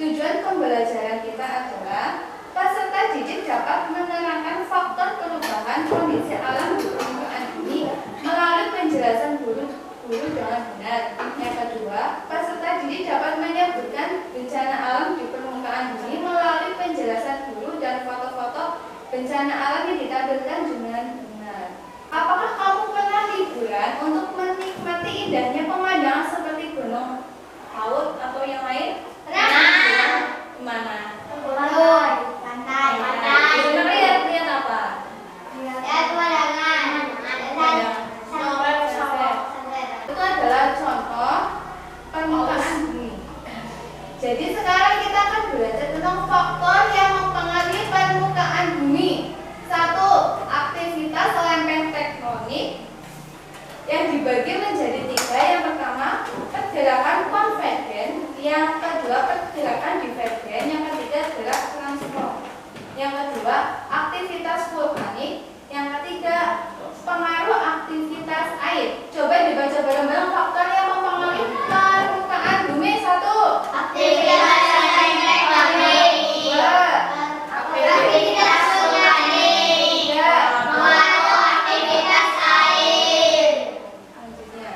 Tujuan pembelajaran kita adalah peserta didik dapat menerangkan faktor perubahan kondisi alam di permukaan bumi melalui penjelasan guru dengan benar. Yang kedua, peserta didik dapat menyebutkan bencana alam di permukaan bumi melalui penjelasan guru dan foto-foto bencana alam yang ditampilkan dengan benar. Apakah kamu pernah liburan untuk menikmati indahnya pemandangan seperti gunung, laut, atau yang lain? Pernah. Kemana? Pantai. Lihat apa? Lihat pemandangan. Itu adalah contoh permukaan bumi. Jadi sekarang kita akan belajar tentang faktor yang mempengaruhi permukaan bumi. 1. Aktivitas lempeng tektonik yang dibagi menjadi 3. Yang pertama, pergerakan konvergen. Yang kedua, pergerakan divergen. Yang ketiga, gerak transform. Yang kedua, aktivitas vulkanik. Yang ketiga, pengaruh aktivitas air. Coba dibaca bareng-bareng faktor yang mempengaruhi permukaan bumi. 1. Aktivitas lempeng tektonik. 2. Aktivitas vulkanik. 3. Pengaruh aktivitas air. Selanjutnya,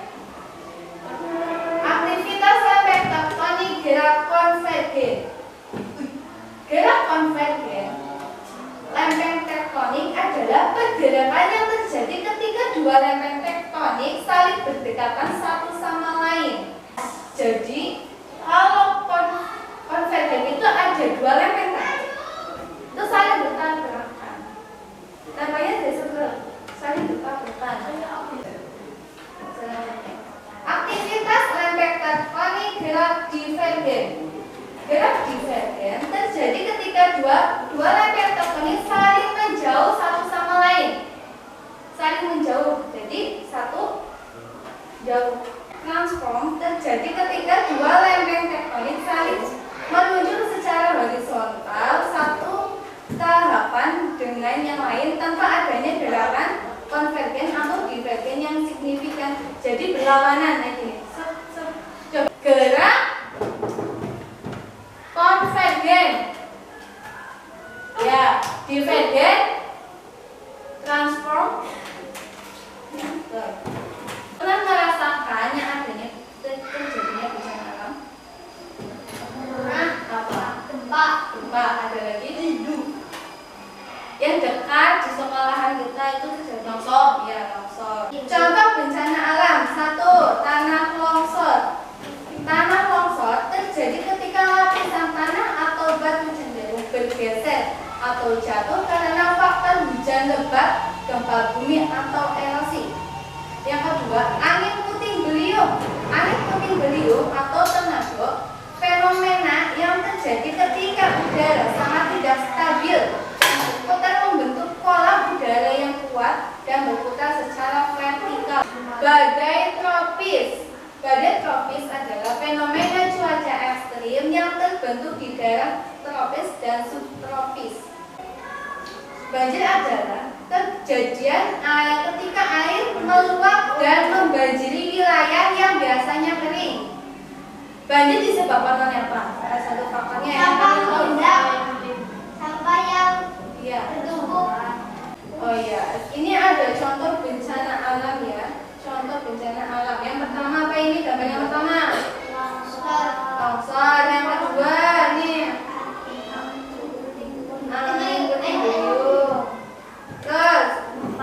aktivitas lempeng tektonik gerak konvergen. Gerak konvergen lempeng tektonik adalah pergerakan yang terjadi ketika dua lempeng tektonik saling berdekatan satu sama lain. Jadi, kalau konvergen itu ada dua lempeng tektonik, itu saling bertabrakan. Namanya disebut saling bertabrakan. Aktivitas lempeng tektonik gerak divergen. Gerak divergen terjadi ketika dua lempeng tektonik saling menjauh satu sama lain. Saling menjauh, jadi satu jauh. Transform terjadi ketika dua lempeng tektonik saling meluncur secara horizontal satu tahapan dengan yang lain tanpa adanya gerakan konvergen atau divergen yang signifikan. Jadi berlawanan lagi. Gerak konvergen, ya, divergen, transform. Pernah merasakan yang adanya terjadinya bencana alam? Apa? Gempa. Ada lagi yang dekat di sekolahan kita itu terjadi longsor. Ya, longsor. Contoh bencana alam. 1. Tanah longsor. Tanah longsor terjadi ketika lapisan tanah atau batu cenderung bergeser atau jatuh karena faktor hujan lebat, gempa bumi atau erosi. Yang kedua, angin puting beliung. Angin puting beliung atau tornado fenomena yang terjadi ketika udara sangat tidak stabil dan berputar membentuk kolam udara yang kuat dan berputar secara vertikal. Badai tropis. Badai tropis adalah fenomena cuaca ekstrim yang terbentuk di daerah tropis dan subtropis. Banjir adalah kejadian ketika air meluap dan membanjiri wilayah yang biasanya kering. Banjir disebabkan oleh apa? Salah satu faktornya Sampah rendah. Sampah yang bertumpuk. Oh iya, ini ada contoh bencana alam ya. Contoh bencana alam. Yang pertama apa ini? Gambar yang pertama. Longsor. Yang kedua nih. Angin puting beliung. Terus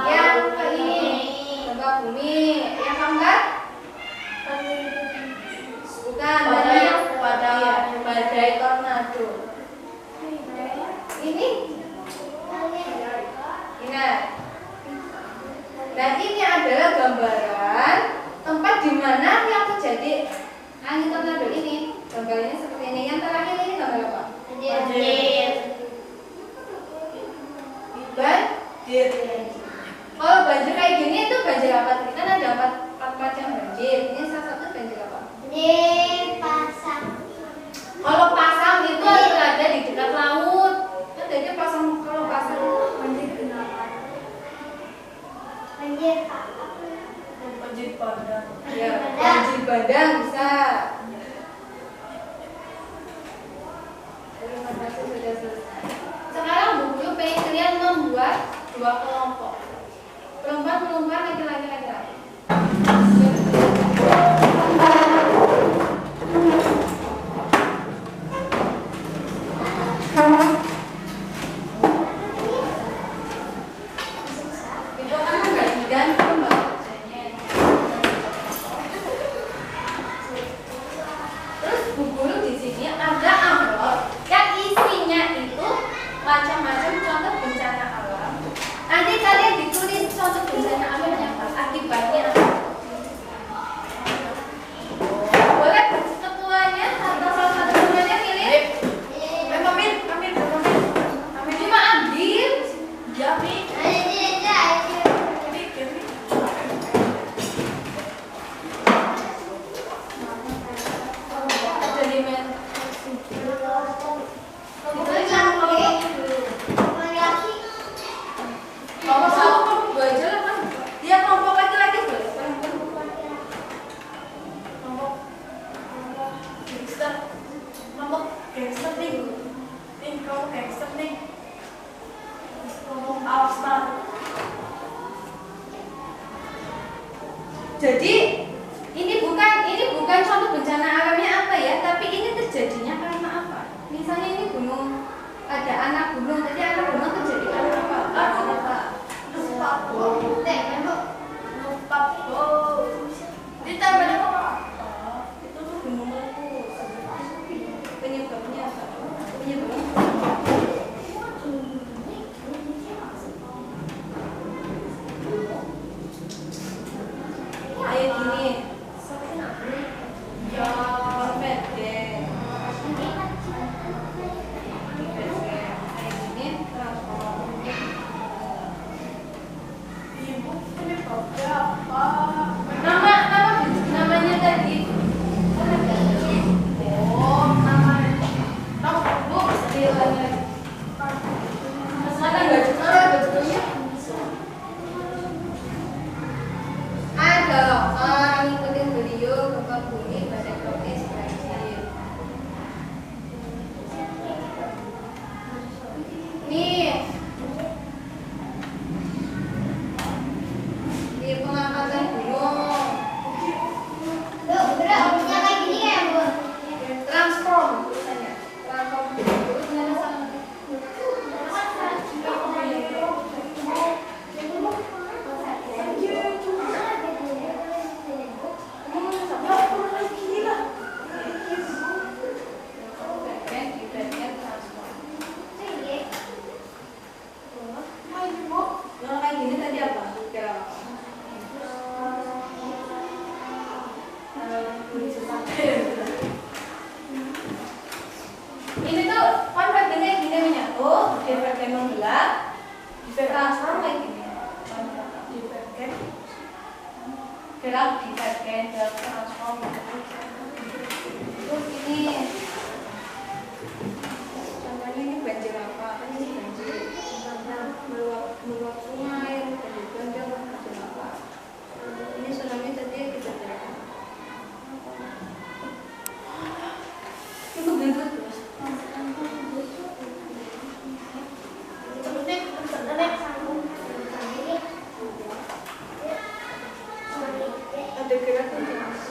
yang ke ini gempa bumi. Yang keempat? Bukan. Badai tornado. Ini. Dan ini adalah gambaran tempat di mana yang terjadi angin tornado ini. Gambarnya seperti ini. Yang terakhir ini gambar apa? banjir. Banjir. Kalau banjir kayak gini itu banjir apa? Kan ada empat macam banjir. Ini salah satu banjir apa? Banjir pasang. Kalau pasang itu ada di dekat laut. Kan jadi pasang kalau pasang banjir kenapa? Banjir bandang. Ya, banjir bandang bisa. Masih sudah selesai. Sekarang Bu Guru pengen kalian membuat dua kelompok. Perempuan-perempuan, laki-laki laki-laki. Itu kan enggak digantung, Mbak. Terus Bu Guru di sini ada amplop yang isinya itu macam-macam contoh bencana alam. Nanti kalian ditulis contoh bencana alamnya apa, akibatnya apa. Boleh ketuanya atau salah satu temannya pilih. Cuma ambil. Ya, Mi. Jadi men. Kelompok satu, kelompok dua aja lah kan. Dia kelompok laki-laki boleh. Kelompok gangster nih. Kelompok gangster nih. Kelompok All-Star. Jadi ini bukan contoh bencana alamnya apa ya, tapi ini terjadinya karena apa? Misalnya ini gunung, ada anak gunung, tadi anak gunung terjadi karena apa? Ditambahnya apa? Itu tuh gunung meletus. Penyebabnya apa? Penyebabnya kayak gini. Ya, pendek. Kayak gini transform. Ibu penyebabnya apa? Namanya tadi. Oh, namanya. Bu, silahkan. Mana enggak judulnya? Ada longsor, ngikutin video gempa bumi badai tropis banjir. Nih, di pengangkatan gunung, transform tulisannya, transform tulisannya sama. Nah, kayak gini tadi apa? Ini tuh konvergennya gini menyatu, divergen membelah, transform kayak gini. Gerak divergen, gerak transform. Terus ini, contohnya ini banjir apa? Ini banjir meluap sungai, kemudian dia banjir apa? Ini tsunami tadi kita lihat. Itu gendut terus. Ada gerakan terus.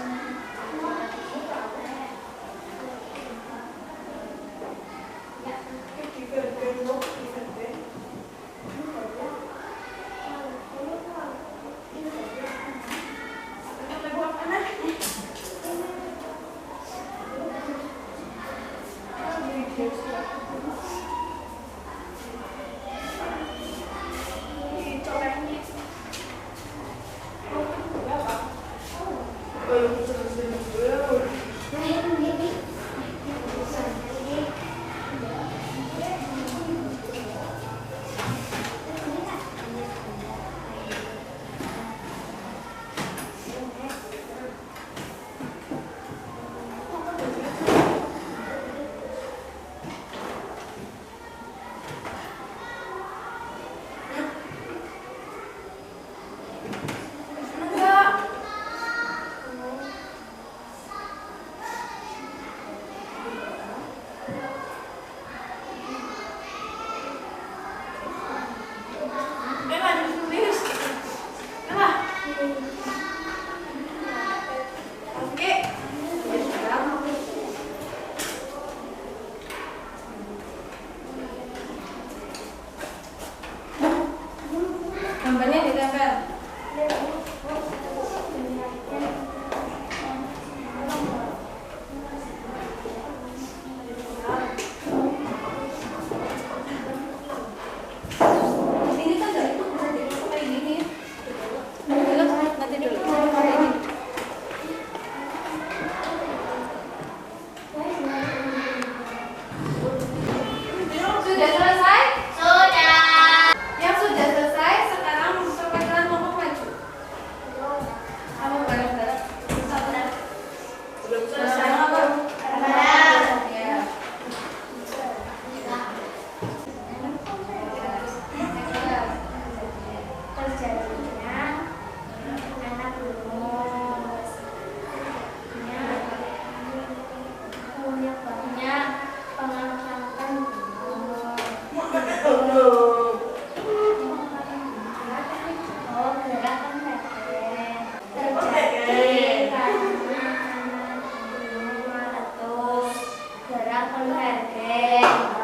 emergen.